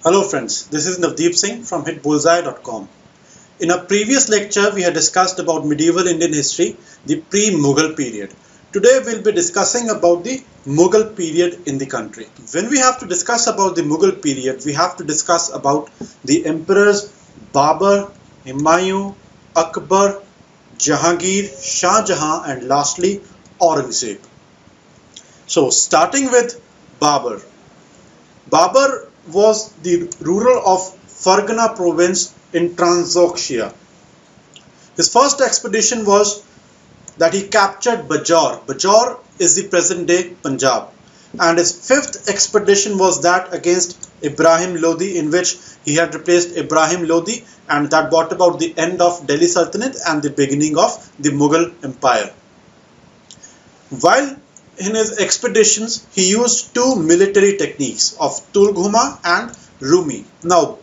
Hello friends, this is Navdeep Singh from Hitbullseye.com. In a previous lecture, we had discussed about medieval Indian history, the pre-Mughal period. Today we'll be discussing about the Mughal period in the country. When we have to discuss about the Mughal period, we have to discuss about the emperors Babur, Humayun, Akbar, Jahangir, Shah Jahan and lastly Aurangzeb. So starting with Babur. Babur was the ruler of Fargana province in Transoxia. His first expedition was that he captured Bajaur. Bajaur is the present day Punjab. And his fifth expedition was that against Ibrahim Lodi, in which he had replaced Ibrahim Lodi, and that brought about the end of Delhi Sultanate and the beginning of the Mughal Empire. While in his expeditions, he used two military techniques of Tulghuma and Rumi. Now,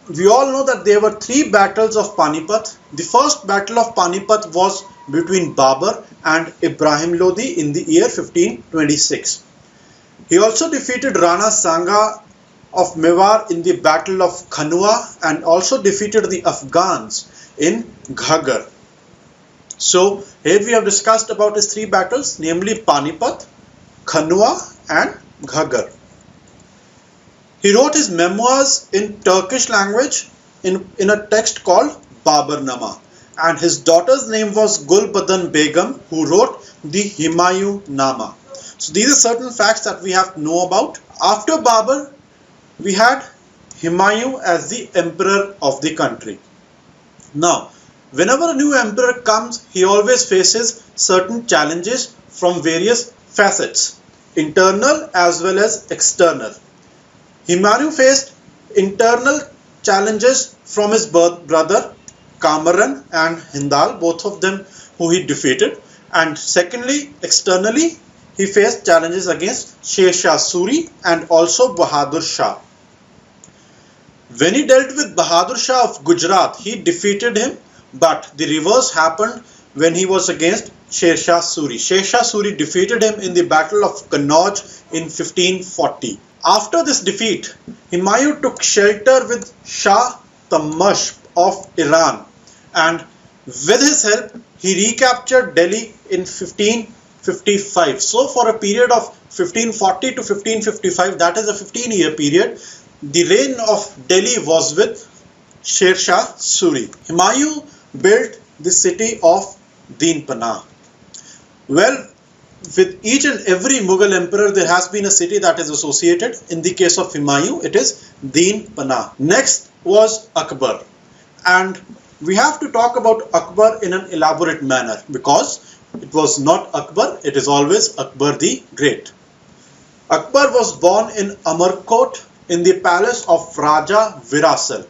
we all know that there were three battles of Panipat. The first battle of Panipat was between Babur and Ibrahim Lodi in the year 1526. He also defeated Rana Sanga of Mewar in the battle of Khanua and also defeated the Afghans in Ghaggar. So here we have discussed about his three battles, namely Panipat, Khanua and Ghaggar. He wrote his memoirs in Turkish language in a text called Baburnama, and his daughter's name was Gulbadan Begum, who wrote the Humayun Nama. So these are certain facts that we have to know about. After Babur, we had Humayun as the emperor of the country. Now, whenever a new emperor comes, he always faces certain challenges from various facets, internal as well as external. Humayun faced internal challenges from his brother Kamaran and Hindal, both of them who he defeated, and secondly, externally, he faced challenges against Shah Suri and also Bahadur Shah. When he dealt with Bahadur Shah of Gujarat, he defeated him, but the reverse happened when he was against Shah Suri. Shah Suri defeated him in the Battle of Kannauj in 1540. After this defeat, Humayun took shelter with Shah Tahmasp of Iran, and with his help, he recaptured Delhi in 1555. So for a period of 1540 to 1555, that is a 15-year period, the reign of Delhi was with Shah Suri. Humayun built the city of Dinpana. Well, with each and every Mughal emperor, there has been a city that is associated. In the case of Humayun, it is Dinpana. Next was Akbar. And we have to talk about Akbar in an elaborate manner because it was not Akbar, it is always Akbar the Great. Akbar was born in Amarkot in the palace of Raja Virasal.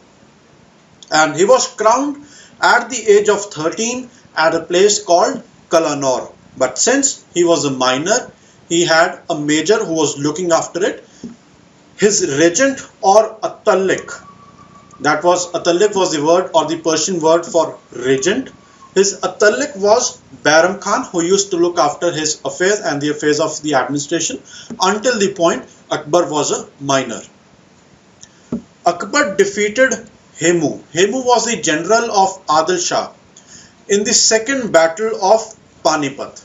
And he was crowned at the age of 13 at a place called Kalanor. But since he was a minor, he had a major who was looking after it. His regent or Atallik, Atallik was the word or the Persian word for regent. His Atallik was Bairam Khan, who used to look after his affairs and the affairs of the administration until the point Akbar was a minor. Akbar defeated Hemu. Hemu was the general of Adil Shah in the second battle of Panipat.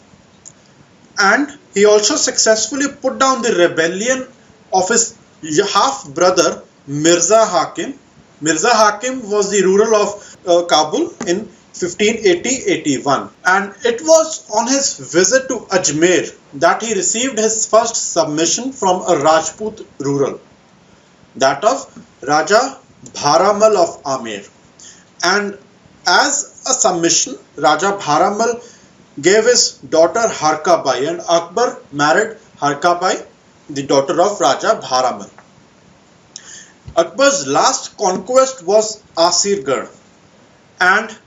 And he also successfully put down the rebellion of his half-brother Mirza Hakim. Mirza Hakim was the ruler of Kabul in 1580-81. And it was on his visit to Ajmer that he received his first submission from a Rajput ruler, that of Raja Bharamal of Amer. And as a submission, Raja Bharamal gave his daughter Harkabai, and Akbar married Harkabai, the daughter of Raja Bharamal. Akbar's last conquest was Asirgarh, and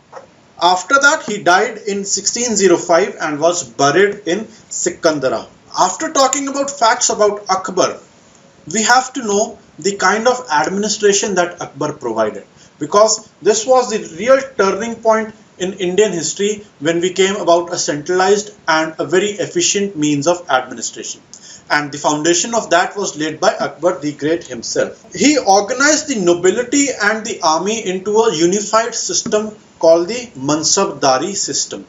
after that he died in 1605 and was buried in Sikandara. After talking about facts about Akbar, we have to know the kind of administration that Akbar provided, because this was the real turning point in Indian history when we came about a centralized and a very efficient means of administration. and the foundation of that was laid by Akbar the Great himself. He organized the nobility and the army into a unified system called the Mansabdari system.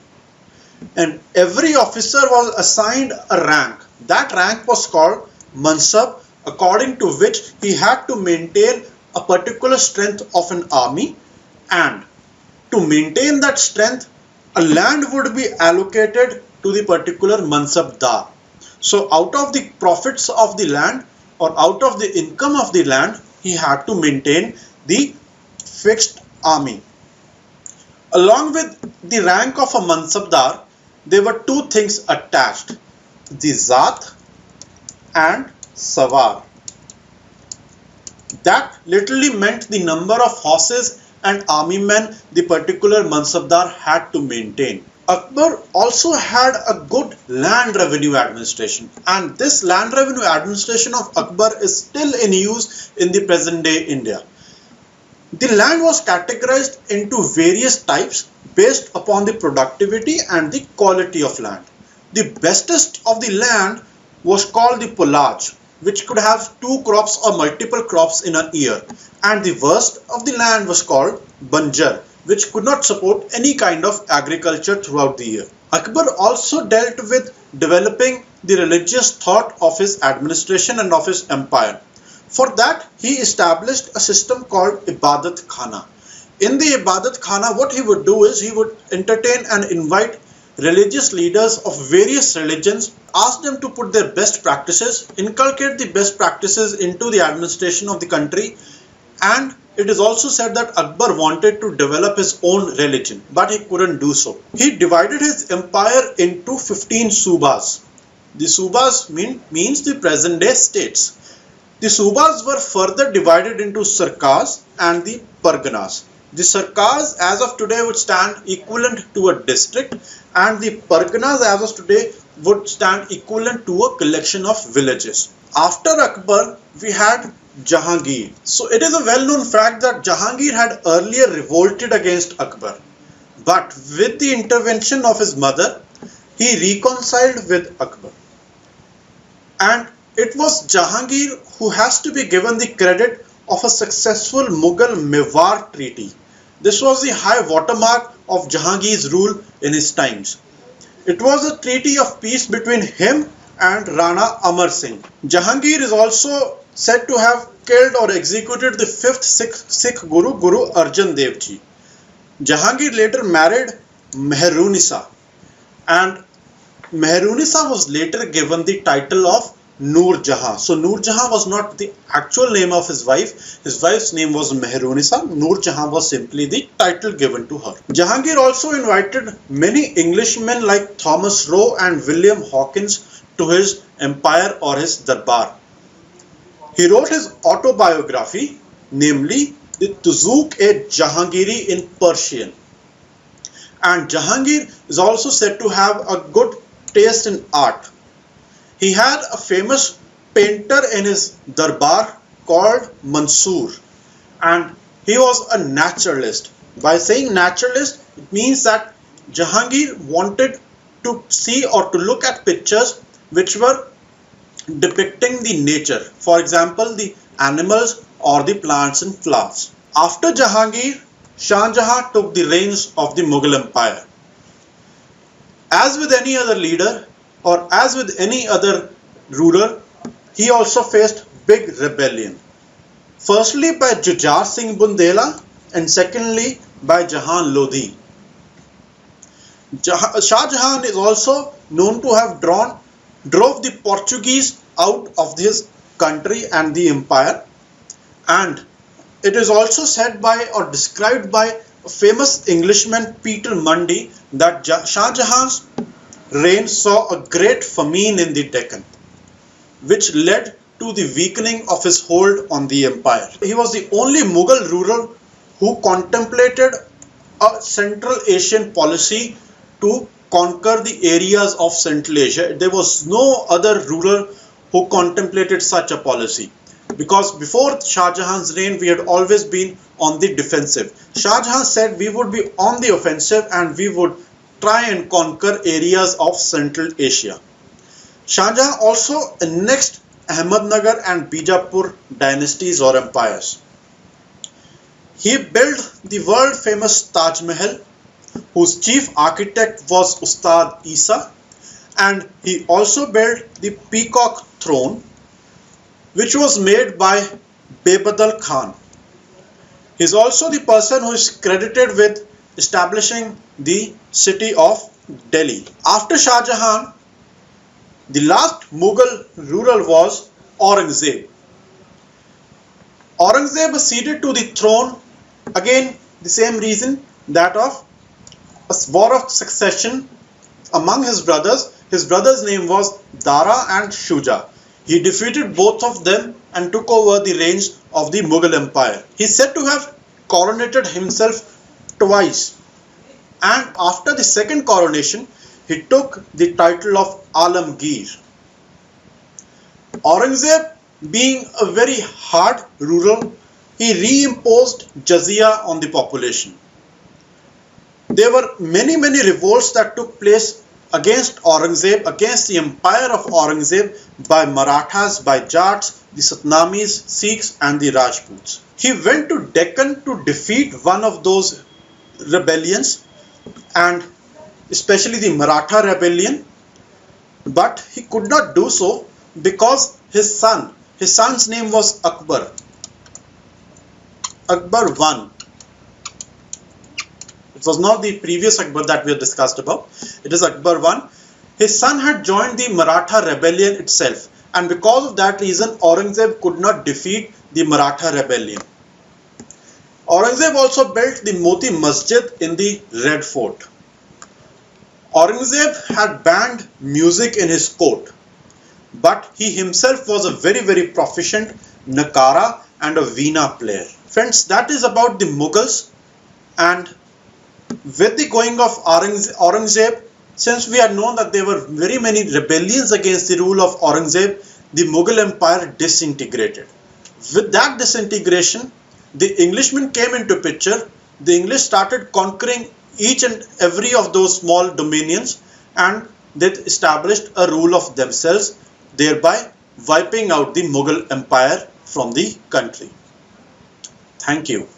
And every officer was assigned a rank. That rank was called Mansab, according to which he had to maintain a particular strength of an army, and to maintain that strength, a land would be allocated to the particular Mansabdar. So out of the profits of the land or out of the income of the land, he had to maintain the fixed army. Along with the rank of a Mansabdar, there were two things attached, the Zat and Sawar. That literally meant the number of horses and army men the particular Mansabdar had to maintain. Akbar also had a good land revenue administration, and this land revenue administration of Akbar is still in use in the present day India. The land was categorized into various types based upon the productivity and the quality of land. The bestest of the land was called the Polaj, which could have 2 crops or multiple crops in a year, and the worst of the land was called Banjar, which could not support any kind of agriculture throughout the year. Akbar also dealt with developing the religious thought of his administration and of his empire. For that, he established a system called Ibadat Khana. In the Ibadat Khana, what he would do is he would entertain and invite religious leaders of various religions, ask them to put their best practices, inculcate the best practices into the administration of the country, and it is also said that Akbar wanted to develop his own religion, but he couldn't do so. He divided his empire into 15 subas. The subas means the present day states. The subas were further divided into sarkars and the parganas. The sarkars as of today would stand equivalent to a district, and the parganas as of today would stand equivalent to a collection of villages. After Akbar, we had Jahangir. So it is a well-known fact that Jahangir had earlier revolted against Akbar, but with the intervention of his mother, he reconciled with Akbar. And it was Jahangir who has to be given the credit of a successful Mughal Mewar treaty. This was the high watermark of Jahangir's rule in his times. It was a treaty of peace between him and Rana Amar Singh. Jahangir is also said to have killed or executed the 5th Sikh Guru, Guru Arjan Dev Ji. Jahangir later married Mehrunisa, and Mehrunisa was later given the title of Noor Jahan. So Noor Jahan was not the actual name of his wife. His wife's name was Mehrunisa. Noor Jahan was simply the title given to her. Jahangir also invited many Englishmen like Thomas Roe and William Hawkins to his empire or his darbar. He wrote his autobiography, namely the Tuzuk-e-Jahangiri in Persian. And Jahangir is also said to have a good taste in art. He had a famous painter in his darbar called Mansoor, and he was a naturalist. By saying naturalist, it means that Jahangir wanted to see or to look at pictures which were depicting the nature, for example the animals or the plants and flowers. After Jahangir, Shah Jahan took the reins of the Mughal Empire. As with any other leader or as with any other ruler, he also faced big rebellion. Firstly by Jujhar Singh Bundela and secondly by Jahan Lodhi. Shah Jahan is also known to have drove the Portuguese out of his country and the empire, and it is also said by or described by a famous Englishman Peter Mundy that Shah Jahan's reign saw a great famine in the Deccan, which led to the weakening of his hold on the empire. He was the only Mughal ruler who contemplated a Central Asian policy to conquer the areas of Central Asia. There was no other ruler who contemplated such a policy, because before Shah Jahan's reign we had always been on the defensive. Shah Jahan said we would be on the offensive and we would try and conquer areas of Central Asia. Shah Jahan also annexed Ahmednagar and Bijapur dynasties or empires. He built the world famous Taj Mahal, whose chief architect was Ustad Isa, and he also built the Peacock Throne, which was made by Babur Khan. He is also the person who is credited with establishing the city of Delhi. After Shah Jahan, the last Mughal ruler was Aurangzeb. Aurangzeb acceded to the throne, again the same reason, that of a war of succession among his brothers. His brother's name was Dara and Shuja. He defeated both of them and took over the reins of the Mughal Empire. He is said to have coronated himself twice, and after the second coronation, he took the title of Alamgir. Aurangzeb, being a very hard ruler, he reimposed jizya on the population. There were many revolts that took place against Aurangzeb, against the empire of Aurangzeb, by Marathas, by Jats, the Satnamis, Sikhs and the Rajputs. He went to Deccan to defeat one of those rebellions, and especially the Maratha rebellion, but he could not do so because his son's name was Akbar. Akbar won. It was not the previous Akbar that we have discussed about. It is Akbar won. His son had joined the Maratha rebellion itself, and because of that reason Aurangzeb could not defeat the Maratha rebellion. Aurangzeb also built the Moti Masjid in the Red Fort. Aurangzeb had banned music in his court, but he himself was a very proficient Nakara and a Veena player. Friends, that is about the Mughals, and with the going of Aurangzeb, since we had known that there were very many rebellions against the rule of Aurangzeb, the Mughal Empire disintegrated. With that disintegration, the Englishmen came into picture. The English started conquering each and every of those small dominions, and they established a rule of themselves, thereby wiping out the Mughal Empire from the country. Thank you.